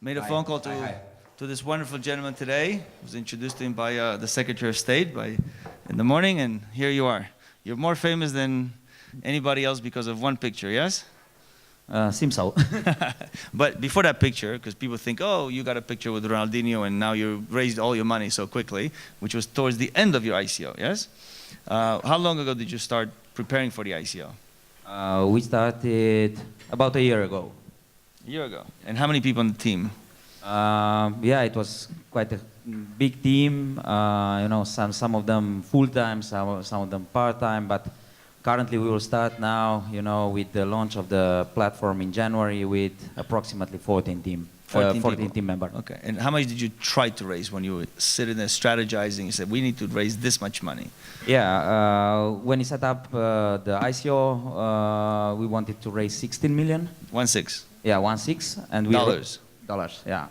made a phone call to this wonderful gentleman today. I was introduced to him by the Secretary of State in the morning, and here you are. You're more famous than anybody else because of one picture, yes? Seems so. But before that picture, because people think, oh, you got a picture with Ronaldinho and now you raised all your money so quickly, which was towards the end of your ICO, yes? How long ago did you start preparing for the ICO? We started about a year ago. A year ago. And how many people on the team? Yeah, it was quite a big team. You know, some of them full-time, some of them part-time, but currently we will start now, you know, with the launch of the platform in January with approximately 14 team members. Okay, and how much did you try to raise when you were sitting there strategizing? You said, we need to raise this much money. Yeah, when we set up the ICO, we wanted to raise 16 million. 1.6. Yeah, 1.6. And we dollars, yeah.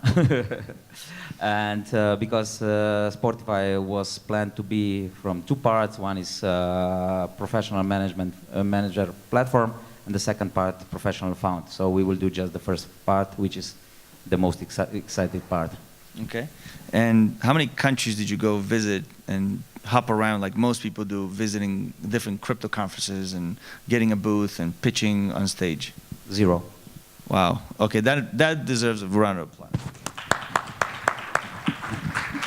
And because Sportify was planned to be from two parts. One is professional manager platform, and the second part, professional fund. So we will do just the first part, which is the most exciting part. Okay. And how many countries did you go visit and hop around like most people do, visiting different crypto conferences and getting a booth and pitching on stage? 0. Wow. Okay, that deserves a round of applause.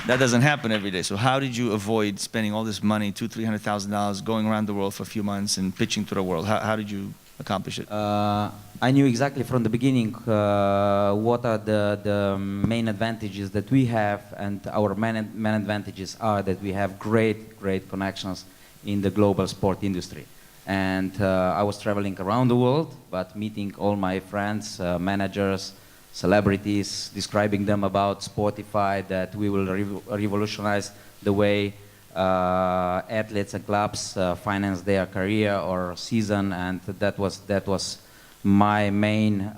That doesn't happen every day. So how did you avoid spending all this money, $200,000-300,000, going around the world for a few months and pitching to the world? How did you accomplish it? I knew exactly from the beginning what are the main advantages that we have, and our main advantages are that we have great connections in the global sport industry. And I was traveling around the world, but meeting all my friends, managers, celebrities, describing them about Spotify, that we will revolutionize the way athletes and clubs finance their career or season, and that was my main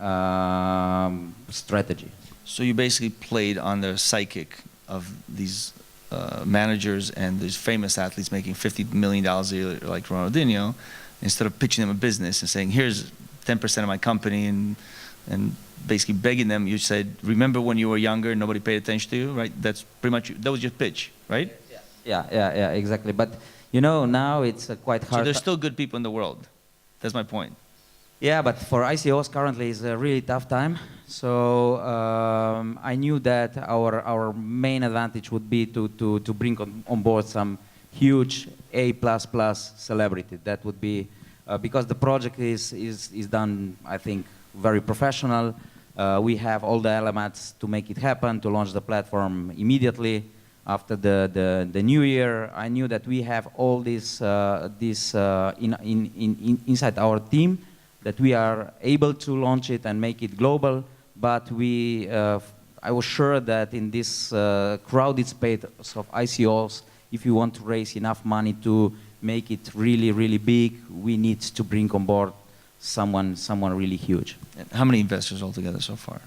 strategy. So you basically played on the psychic of these managers and these famous athletes making $50 million a year like Ronaldinho, instead of pitching them a business and saying, here's 10% of my company, and basically begging them. You said, remember when you were younger and nobody paid attention to you, right? That's pretty much, that was your pitch, right? Yeah, exactly. But you know, now it's quite hard. So there's still good people in the world. That's my point. Yeah, but for ICOs currently is a really tough time. So I knew that our main advantage would be to bring on board some huge A++ celebrity. That would be because the project is done, I think, very professional. We have all the elements to make it happen, to launch the platform immediately after the new year. I knew that we have all this inside our team, that we are able to launch it and make it global. But I was sure that in this crowded space of ICOs, if you want to raise enough money to make it really big, we need to bring on board someone really huge. And how many investors altogether so far?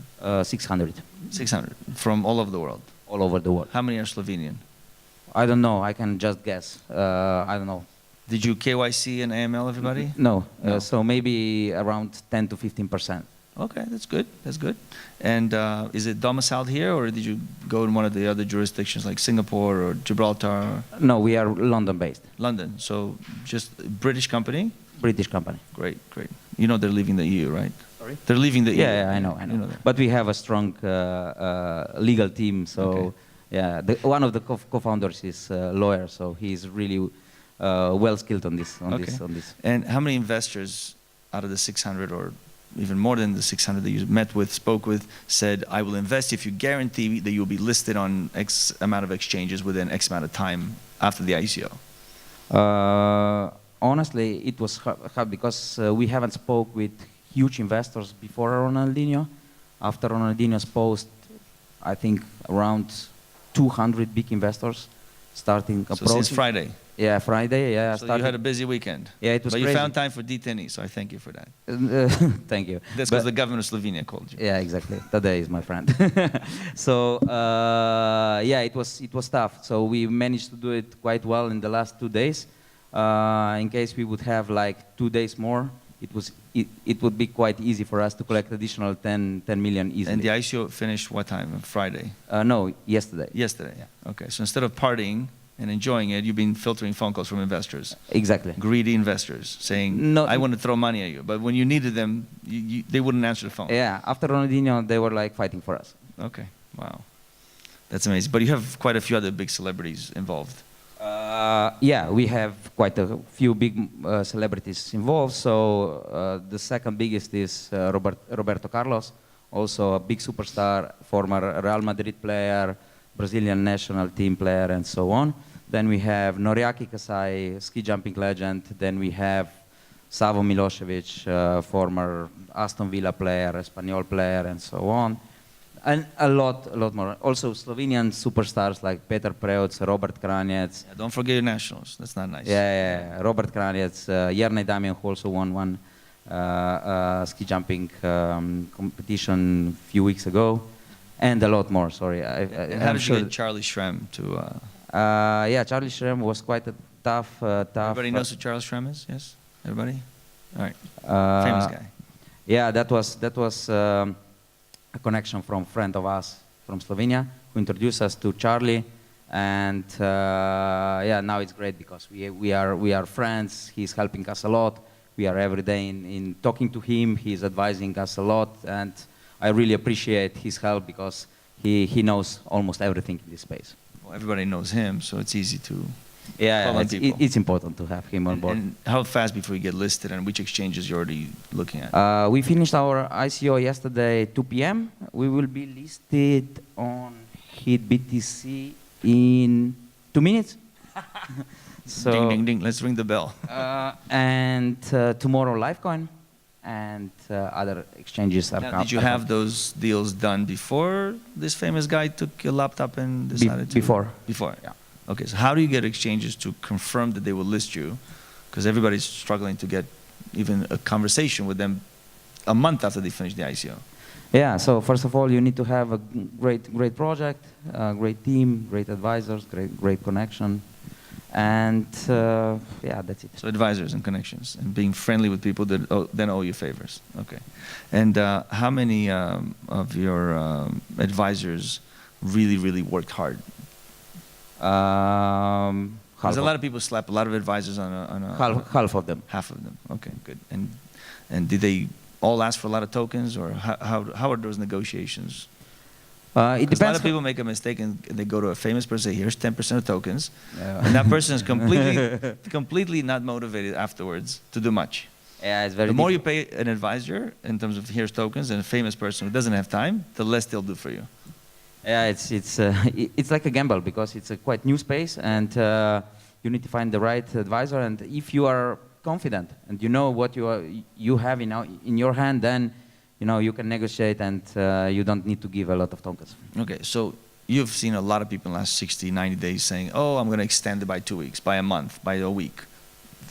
600. 600 from all over the world. All over the world. How many are Slovenian? I don't know. I can just guess. I don't know. Did you KYC and AML everybody? No. So maybe around 10 to 15%. Okay, that's good. That's good. And is it domiciled here, or did you go in one of the other jurisdictions like Singapore or Gibraltar? No, we are London-based. London. So just a British company? British company. Great. You know they're leaving the EU, right? Sorry? They're leaving the EU. Yeah, I know. You know but we have a strong legal team. So okay. yeah, one of the co-founders is a lawyer, so he's really well skilled on this. And how many investors out of the 600, or even more than the 600 that you met with, spoke with, said, I will invest if you guarantee that you'll be listed on X amount of exchanges within X amount of time after the ICO? Honestly, it was hard because we haven't spoke with huge investors before Ronaldinho. After Ronaldinho's post, I think around 200 big investors starting approaching. So since Friday? Yeah, Friday, yeah. So you had a busy weekend. Yeah, it was But crazy. you found time for D10E, so I thank you for that. Thank you. That's because the governor of Slovenia called you. Yeah, exactly. Today is my friend. So yeah, it was tough. So we managed to do it quite well in the last 2 days. In case we would have like 2 days more, it it would be quite easy for us to collect additional 10 million easily. And the ICO finished what time? On Friday? No, yesterday. Yesterday. Yeah. Okay, so instead of partying and enjoying it, you've been filtering phone calls from investors. Exactly. Greedy investors saying, No, I want to throw money at you. But when you needed them, they wouldn't answer the phone. Yeah, after Ronaldinho, they were like fighting for us. Okay, wow. That's amazing. But you have quite a few other big celebrities involved. Yeah, we have quite a few big celebrities involved. So the second biggest is Roberto Carlos, also a big superstar, former Real Madrid player, Brazilian national team player, and so on. Then we have Noriaki Kasai, ski jumping legend. Then we have Savo Milosevic, former Aston Villa player, Espanyol player, and so on. And a lot more. Also Slovenian superstars like Petar Preoc, Robert Kranjec. Yeah, don't forget your nationals. That's not nice. Yeah. Robert Kranjec, Jernej Damjan, who also won one ski jumping competition a few weeks ago. And a lot more, sorry. And how did you get Charlie Shrem to... yeah, Charlie Shrem was quite a tough... Everybody knows who Charlie Shrem is? Yes? Everybody? All right. Famous guy. Yeah, that was a connection from a friend of us from Slovenia who introduced us to Charlie. And yeah, now it's great because we are friends. He's helping us a lot. We are every day in talking to him. He's advising us a lot. And I really appreciate his help because he knows almost everything in this space. Well, everybody knows him, so it's easy to yeah, it's important to have him on board. And how fast before you get listed, and which exchanges you're already looking at? We finished our ICO yesterday, 2 p.m. We will be listed on HIT BTC in 2 minutes. So, ding, ding, ding. Let's ring the bell. And tomorrow, Livecoin and other exchanges are coming. Did you have those deals done before this famous guy took your laptop and decided to? Before. Before? Yeah. Okay, so how do you get exchanges to confirm that they will list you? Because everybody's struggling to get even a conversation with them a month after they finish the ICO. Yeah, so first of all, you need to have a great project, great team, great advisors, great connection. And yeah, that's it. So advisors and connections and being friendly with people that then owe you favors. Okay. And how many of your advisors really worked hard? Because a lot of people slap a lot of advisors on a half of them. Half of them. Okay, good. And did they all ask for a lot of tokens, or how are those negotiations? It depends. A lot of people make a mistake and they go to a famous person and say, here's 10% of tokens. Yeah. And that person is completely not motivated afterwards to do much. Yeah, it's very The more you pay an advisor in terms of here's tokens and a famous person who doesn't have time, the less they'll do for you. Yeah, it's like a gamble because it's a quite new space and you need to find the right advisor. And if you are confident and you know what you have in your hand, then you can negotiate and you don't need to give a lot of tokens. Okay, so you've seen a lot of people in the last 60, 90 days saying, oh, I'm going to extend it by 2 weeks, by a month, by a week.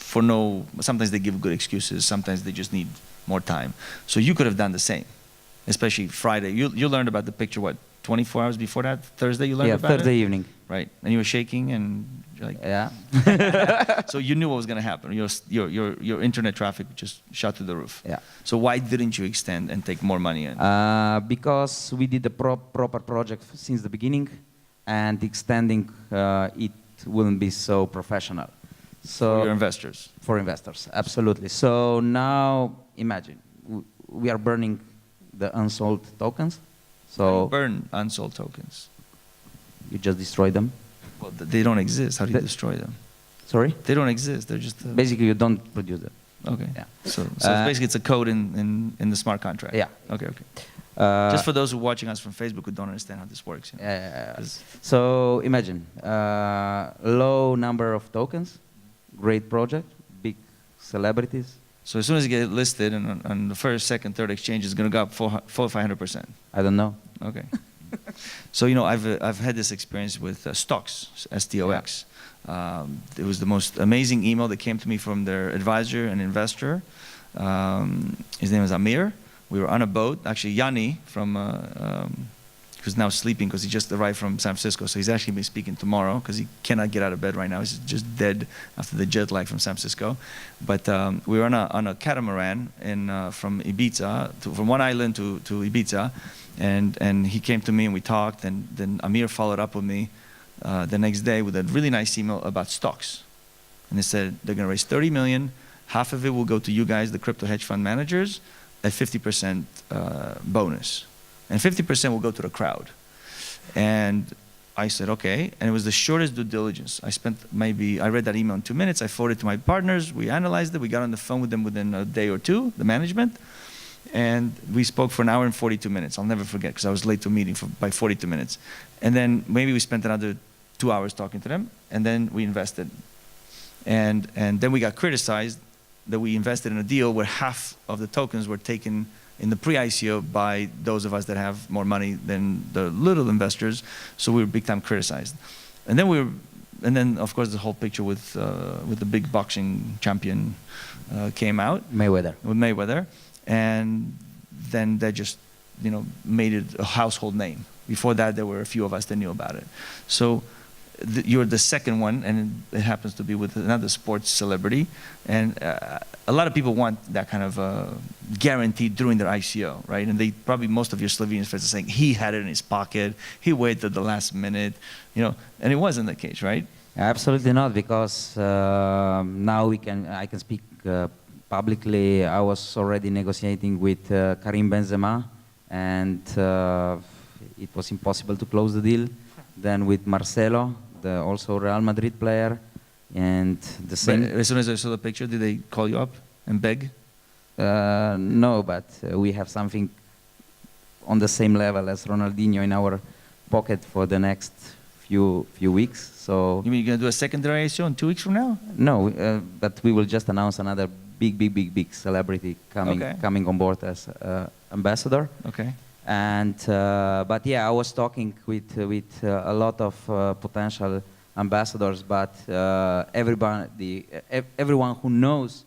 Sometimes they give good excuses, sometimes they just need more time. So you could have done the same, especially Friday. You learned about the picture, what, 24 hours before that? Thursday you learned about it? Yeah, Thursday evening. Right, and you were shaking and you're like... Yeah. So you knew what was going to happen. Your internet traffic just shot through the roof. Yeah. So why didn't you extend and take more money in? Because we did the proper project since the beginning, and extending it wouldn't be so professional. So for your investors? For investors, absolutely. So now imagine, we are burning the unsold tokens. So burn unsold tokens. You just destroy them. Well, they don't exist. How do you destroy them? Sorry? They don't exist. They're just... Basically, you don't produce them. Okay. Yeah. So basically, it's a code in the smart contract. Yeah. Okay. Just for those who are watching us from Facebook who don't understand how this works. So imagine, low number of tokens, great project, big celebrities. So as soon as you get listed on the first, second, third exchange, it's going to go up 400-500%. I don't know. Okay. So I've had this experience with stocks, STOX. Yeah. It was the most amazing email that came to me from their advisor and investor. His name is Amir. We were on a boat. Actually, Yanni from who's now sleeping because he just arrived from San Francisco. So he's actually been speaking tomorrow because he cannot get out of bed right now. He's just dead after the jet lag from San Francisco. But we were on a catamaran from Ibiza, from one island to Ibiza. And he came to me and we talked. And then Amir followed up with me the next day with a really nice email about stocks. And they said they're going to raise 30 million. Half of it will go to you guys, the crypto hedge fund managers, at 50% bonus. And 50% will go to the crowd. And I said, okay. And it was the shortest due diligence. I read that email in 2 minutes. I forwarded it to my partners. We analyzed it. We got on the phone with them within a day or two, the management. And we spoke for an hour and 42 minutes. I'll never forget because I was late to a meeting by 42 minutes. And then maybe we spent another 2 hours talking to them. And then we invested. And then we got criticized that we invested in a deal where half of the tokens were taken in the pre-ICO by those of us that have more money than the little investors, so we were big time criticized. And then of course the whole picture with the big boxing champion came out. Mayweather. With Mayweather, and then that just made it a household name. Before that, there were a few of us that knew about it. So you're the second one, and it happens to be with another sports celebrity. And a lot of people want that kind of guarantee during their ICO, right? And most of your Slovenian friends are saying he had it in his pocket, he waited at the last minute, and it wasn't the case, right? Absolutely not, because now I can speak publicly. I was already negotiating with Karim Benzema, and it was impossible to close the deal. Then with Marcelo, the also Real Madrid player, and the same. But as soon as I saw the picture, did they call you up and beg? No, but we have something on the same level as Ronaldinho in our pocket for the next few weeks. So. You mean you're gonna do a secondary ICO in 2 weeks from now? No, but we will just announce another big celebrity coming on board as ambassador. Okay. And but yeah, I was talking with a lot of potential ambassadors, but everyone who knows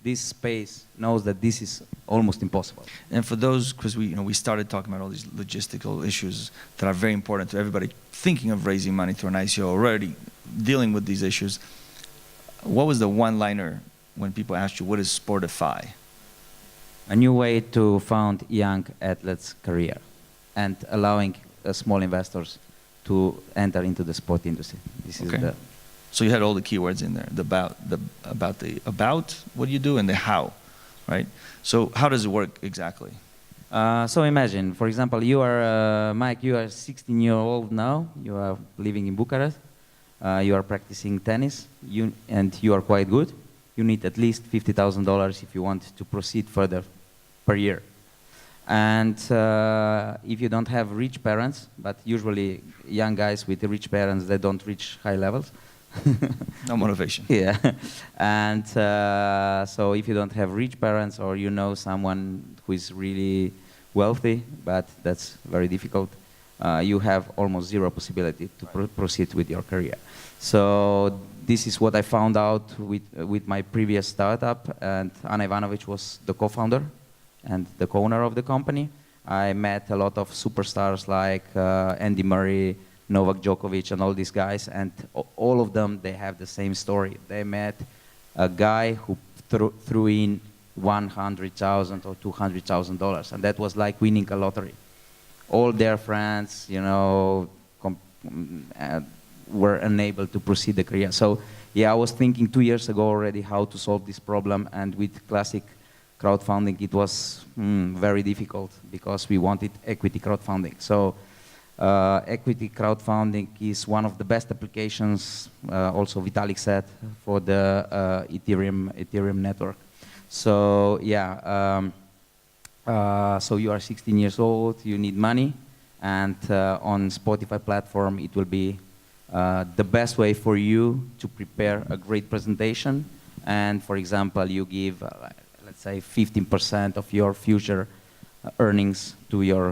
this space knows that this is almost impossible. And for those, because we started talking about all these logistical issues that are very important to everybody thinking of raising money through an ICO, already dealing with these issues. What was the one-liner when people asked you, what is Sportify? A new way to fund young athletes' career and allowing small investors to enter into the sport industry. This is the. So you had all the keywords in there, about what you do and the how, right? So how does it work exactly? So imagine, for example, you are Mike. You are 16-year-old now. You are living in Bucharest. You are practicing tennis, and you are quite good. You need at least $50,000 if you want to proceed further per year. And if you don't have rich parents, but usually young guys with rich parents, they don't reach high levels. No motivation. Yeah. And so if you don't have rich parents, or someone who is really wealthy, but that's very difficult, you have almost zero possibility to proceed with your career. So this is what I found out with my previous startup, and Ana Ivanovic was the co-founder and the co-owner of the company. I met a lot of superstars like Andy Murray, Novak Djokovic, and all these guys, and all of them, they have the same story. They met a guy who threw in $100,000 or $200,000, and that was like winning a lottery. All their friends, were unable to proceed the career. So yeah, I was thinking 2 years ago already how to solve this problem, and with classic crowdfunding it was very difficult because we wanted equity crowdfunding. So equity crowdfunding is one of the best applications, also Vitalik said, for the Ethereum network. So yeah, so you are 16 years old, you need money, and on Spotify platform it will be the best way for you to prepare a great presentation. And for example, you give, let's say, 15% of your future earnings to your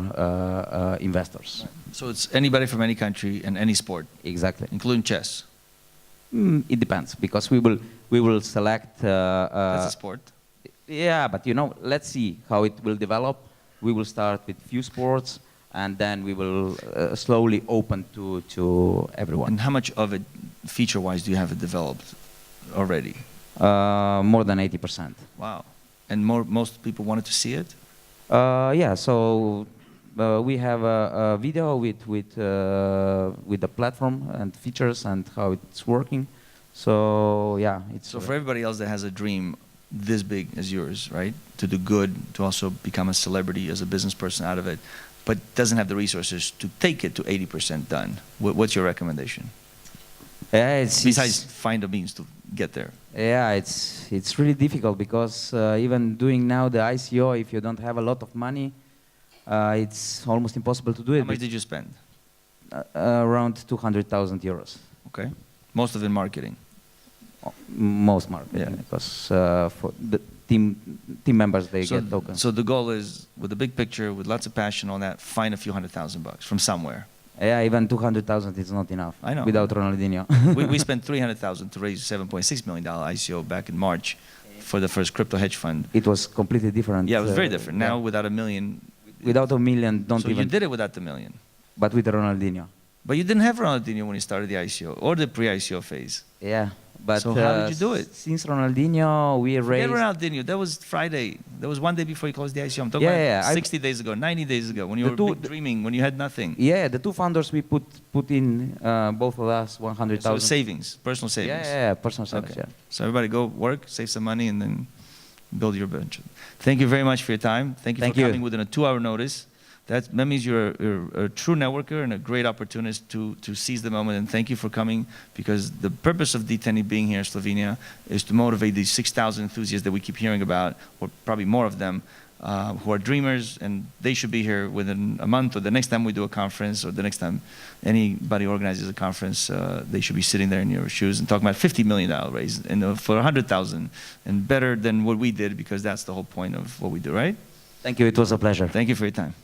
investors. Right. So it's anybody from any country and any sport. Exactly. Including chess. It depends, because we will select. That's a sport. Yeah, but let's see how it will develop. We will start with few sports. and then we will slowly open to everyone. And how much of it, feature-wise, do you have it developed already? More than 80%. Wow. And most people wanted to see it? Yeah, so we have a video with the platform and features and how it's working. So yeah, it's so for everybody else that has a dream this big as yours, right, to do good, to also become a celebrity as a business person out of it, but doesn't have the resources to take it to 80% done, what's your recommendation? Yeah, besides find a means to get there. Yeah, it's really difficult because even doing now the ICO, if you don't have a lot of money, it's almost impossible to do it. How much did you spend? Around 200,000 euros. Okay. Most of it marketing. Most marketing, yeah. Because for the team members, they get tokens. So the goal is, with a big picture, with lots of passion on that, find a few $100,000 from somewhere. Yeah, even 200,000 is not enough. I know. Without Ronaldinho. we spent 300,000 to raise $7.6 million ICO back in March for the first crypto hedge fund. It was completely different. Yeah, it was very different. Now, without $1 million. Without $1 million, don't even. So you did it without the $1 million. But with Ronaldinho. But you didn't have Ronaldinho when you started the ICO or the pre-ICO phase. Yeah. But so how did you do it? Since Ronaldinho, we raised... Forget Ronaldinho. That was Friday. That was one day before he closed the ICO. I'm talking about 60 days ago, 90 days ago, when you were dreaming, when you had nothing. Yeah, the two founders, we put in, both of us, 100,000. So savings, personal savings. Yeah, personal savings, okay. yeah. So everybody go work, save some money, and then build your venture. Thank you very much for your time. Thank you for coming within a 2-hour notice. That means you're a true networker and a great opportunist to seize the moment. And thank you for coming, because the purpose of D10 being here in Slovenia is to motivate these 6,000 enthusiasts that we keep hearing about, or probably more of them, who are dreamers, and they should be here within a month, or the next time we do a conference, or the next time anybody organizes a conference, they should be sitting there in your shoes and talking about $50 million raise and for 100,000, and better than what we did, because that's the whole point of what we do, right? Thank you. It was a pleasure. Thank you for your time.